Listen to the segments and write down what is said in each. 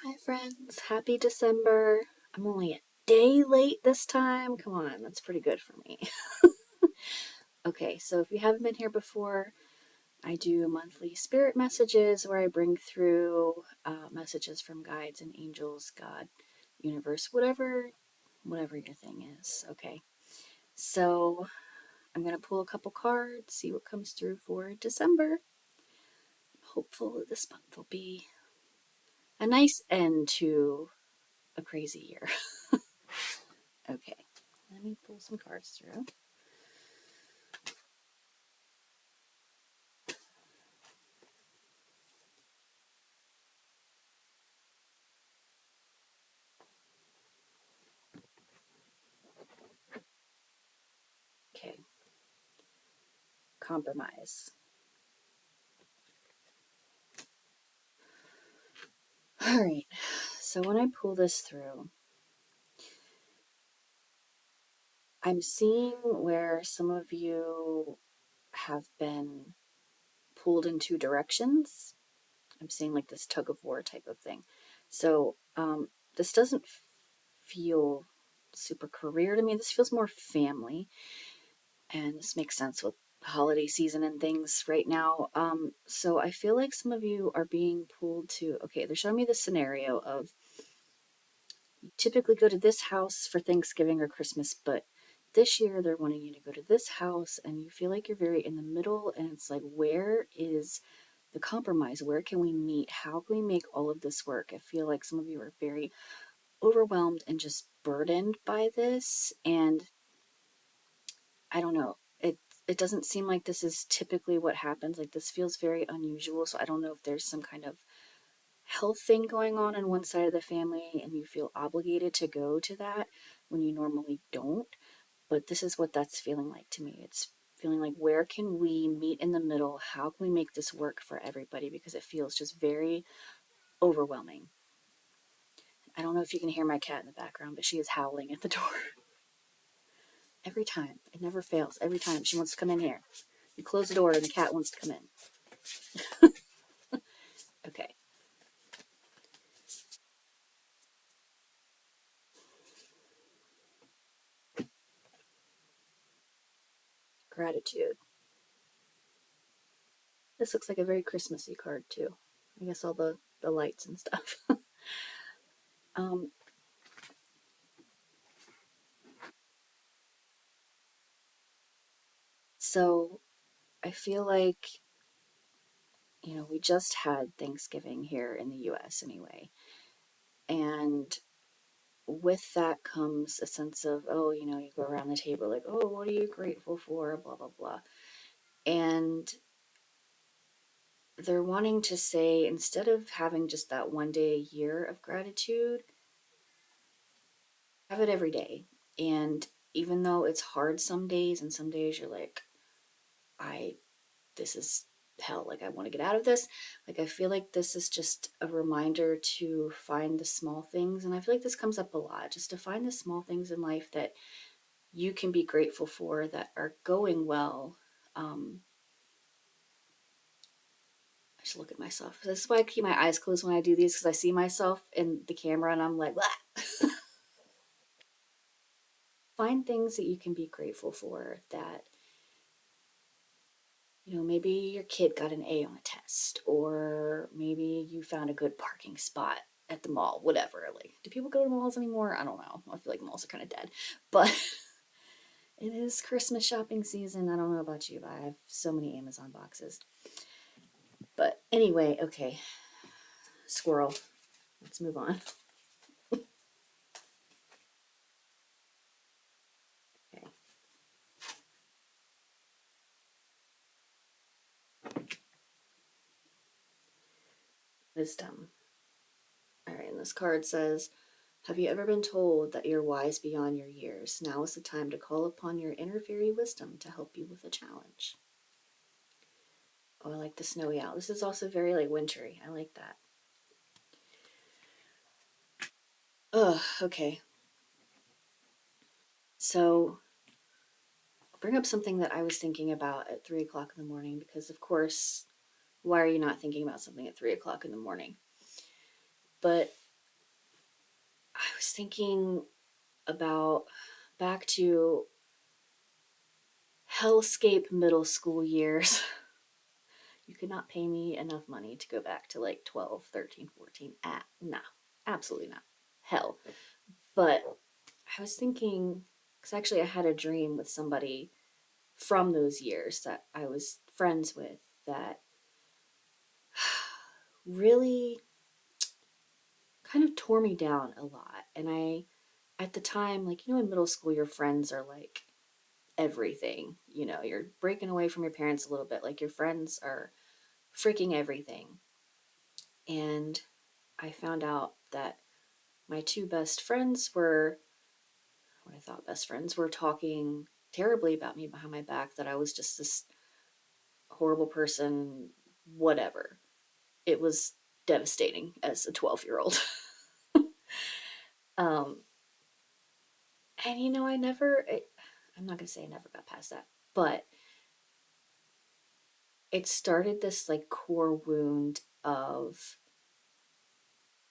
Hi, friends. Happy December. I'm only a day late this time. Come on, that's pretty good for me. Okay, so if you haven't been here before, I do monthly spirit messages where I bring through messages from guides and angels, God, universe, whatever your thing is. Okay, so I'm going to pull a couple cards, see what comes through for December. Hopeful that this month will be a nice end to a crazy year. Okay, let me pull some cards through. Okay, compromise. All right, so when I pull this through, I'm seeing where some of you have been pulled in two directions. I'm seeing like this tug of war type of thing. So this doesn't feel super career to me. This feels more family, and this makes sense with holiday season and things right now. So I feel like some of you are being pulled to. Okay, they're showing me the scenario of you typically go to this house for Thanksgiving or Christmas, but this year they're wanting you to go to this house and you feel like you're very in the middle, and it's like, where is the compromise? Where can we meet? How can we make all of this work? I feel like some of you are very overwhelmed and just burdened by this, and I don't know. It doesn't seem like this is typically what happens. Like, this feels very unusual, so I don't know if there's some kind of health thing going on one side of the family and you feel obligated to go to that when you normally don't. But this is what that's feeling like to me. It's feeling like, where can we meet in the middle? How can we make this work for everybody? Because it feels just very overwhelming. I don't know if you can hear my cat in the background, but she is howling at the door. Every time. It never fails. Every time she wants to come in here. You close the door and the cat wants to come in. Okay. Gratitude. This looks like a very Christmassy card too. I guess all the lights and stuff. um, so I feel like, we just had Thanksgiving here in the US anyway. And with that comes a sense of, oh, you go around the table like, oh, what are you grateful for? Blah, blah, blah. And they're wanting to say, instead of having just that one day a year of gratitude, have it every day. And even though it's hard some days, and some days you're like, I this is hell, like I want to get out of this, like I feel like this is just a reminder to find the small things. And I feel like this comes up a lot, just to find the small things in life that you can be grateful for that are going well. I should look at myself. This is why I keep my eyes closed when I do these, because I see myself in the camera and I'm like, find things that you can be grateful for, that maybe your kid got an A on a test, or maybe you found a good parking spot at the mall, whatever. Like, do people go to malls anymore? I don't know. I feel like malls are kind of dead. But it is Christmas shopping season. I don't know about you, but I have so many Amazon boxes. But anyway, okay. Squirrel. Let's move on. Okay. Wisdom. All right, and this card says, have you ever been told that you're wise beyond your years? Now is the time to call upon your inner fairy wisdom to help you with a challenge. Oh, I like the snowy owl. This is also very like wintry. I like that. Oh, okay. So I'll bring up something that I was thinking about at 3 o'clock in the morning, because of course, why are you not thinking about something at 3 o'clock in the morning? But I was thinking about back to hellscape middle school years. You could not pay me enough money to go back to like 12, 13, 14. No, absolutely not. Hell. But I was thinking, because actually I had a dream with somebody from those years that I was friends with that really kind of tore me down a lot. And at the time, like, in middle school, your friends are like everything. You're breaking away from your parents a little bit. Like, your friends are freaking everything. And I found out that my two best friends were, what I thought best friends, were talking terribly about me behind my back, that I was just this horrible person, whatever. It was devastating as a 12-year-old. um, and I'm not going to say I never got past that, but it started this like core wound of,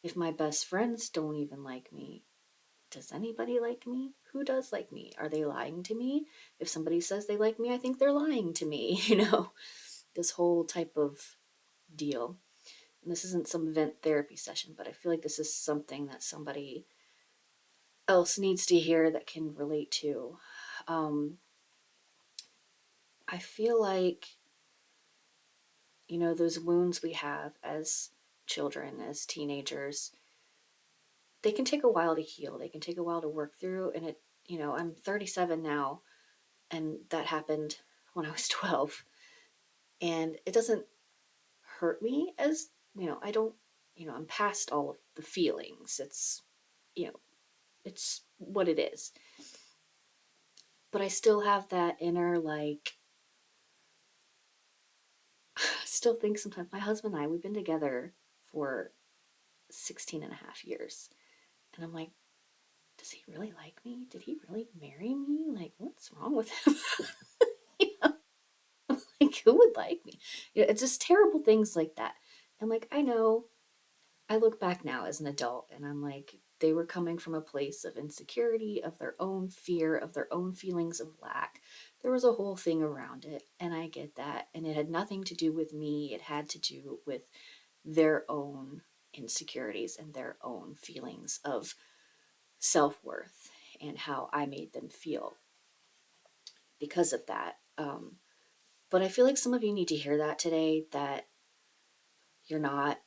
if my best friends don't even like me, does anybody like me? Who does like me? Are they lying to me? If somebody says they like me, I think they're lying to me, this whole type of deal. And this isn't some vent therapy session, but I feel like this is something that somebody else needs to hear that can relate to. Um, I feel like, those wounds we have as children, as teenagers, they can take a while to heal. They can take a while to work through. And I'm 37 now, and that happened when I was 12. And it doesn't hurt me as, I don't, I'm past all of the feelings. You know, it's what it is. But I still have that inner, like, I still think sometimes, my husband and I, we've been together for 16 and a half years. And I'm like, does he really like me? Did he really marry me? Like, what's wrong with him? you know, like, who would like me? It's just terrible things like that. And like, I know, I look back now as an adult and I'm like, they were coming from a place of insecurity, of their own fear, of their own feelings of lack. There was a whole thing around it, and I get that. And it had nothing to do with me, it had to do with their own insecurities and their own feelings of self worth and how I made them feel because of that. But I feel like some of you need to hear that today, that you're not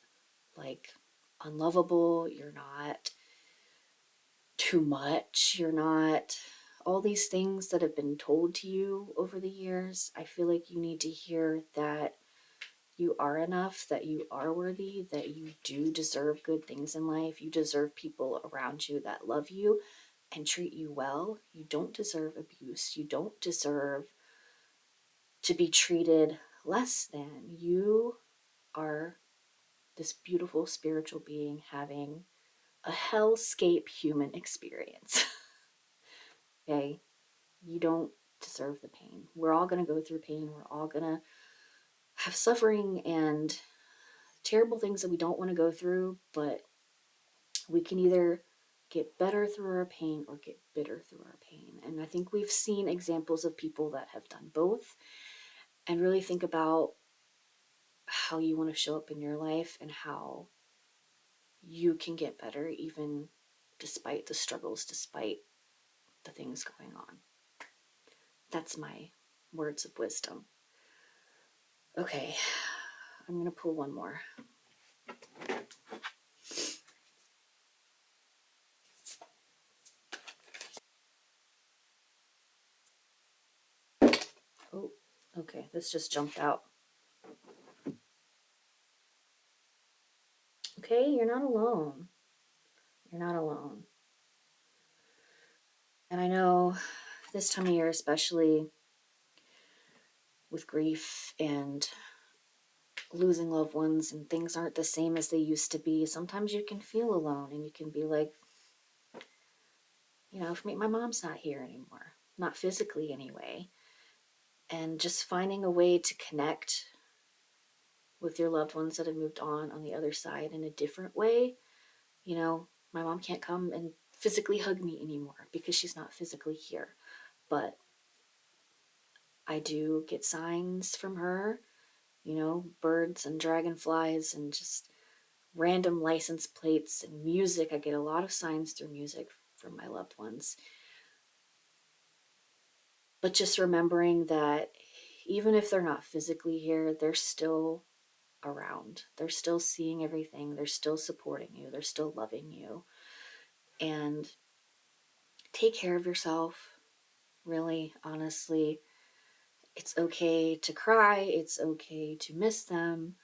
like unlovable, you're not too much, you're not all these things that have been told to you over the years. I feel like you need to hear that you are enough, that you are worthy, that you do deserve good things in life. You deserve people around you that love you and treat you well. You don't deserve abuse. You don't deserve to be treated less than. You are this beautiful spiritual being having a hellscape human experience. Okay? You don't deserve the pain. We're all going to go through pain. We're all going to have suffering and terrible things that we don't want to go through, but we can either get better through our pain or get bitter through our pain. And I think we've seen examples of people that have done both, and really think about how you want to show up in your life and how you can get better even despite the struggles, despite the things going on. That's my words of wisdom. Okay, I'm going to pull one more. Oh, okay, this just jumped out. Okay, you're not alone. You're not alone. And I know this time of year, especially with grief and losing loved ones, and things aren't the same as they used to be, sometimes you can feel alone and you can be like, for me, my mom's not here anymore, not physically anyway. And just finding a way to connect with your loved ones that have moved on the other side in a different way, My mom can't come and physically hug me anymore because she's not physically here. But I do get signs from her, birds and dragonflies and just random license plates and music. I get a lot of signs through music from my loved ones. But just remembering that even if they're not physically here, they're still around. They're still seeing everything. They're still supporting you. They're still loving you. And take care of yourself, really, honestly. It's okay to cry. It's okay to miss them,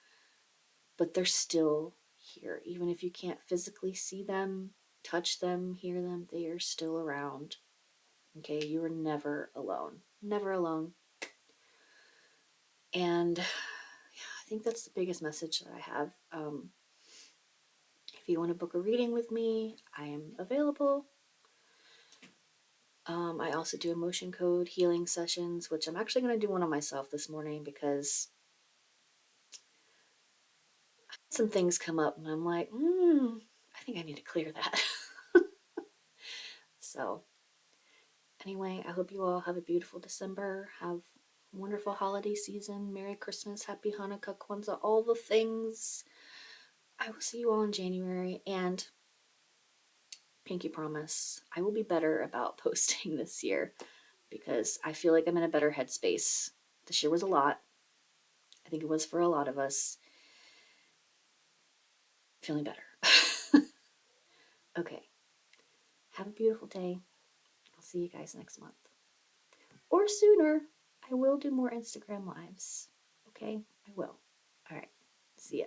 but they're still here. Even if you can't physically see them, touch them, hear them, they are still around. Okay, you are never alone. Never alone. And yeah, I think that's the biggest message that I have. If you want to book a reading with me, I am available. I also do emotion code healing sessions, which I'm actually going to do one on myself this morning because some things come up and I'm like, I think I need to clear that. So, anyway, I hope you all have a beautiful December. Have a wonderful holiday season. Merry Christmas, Happy Hanukkah, Kwanzaa, all the things. I will see you all in January, and pinky promise, I will be better about posting this year because I feel like I'm in a better headspace. This year was a lot. I think it was for a lot of us. Feeling better. Okay. Have a beautiful day. I'll see you guys next month. Or sooner. I will do more Instagram lives. Okay? I will. All right. See ya.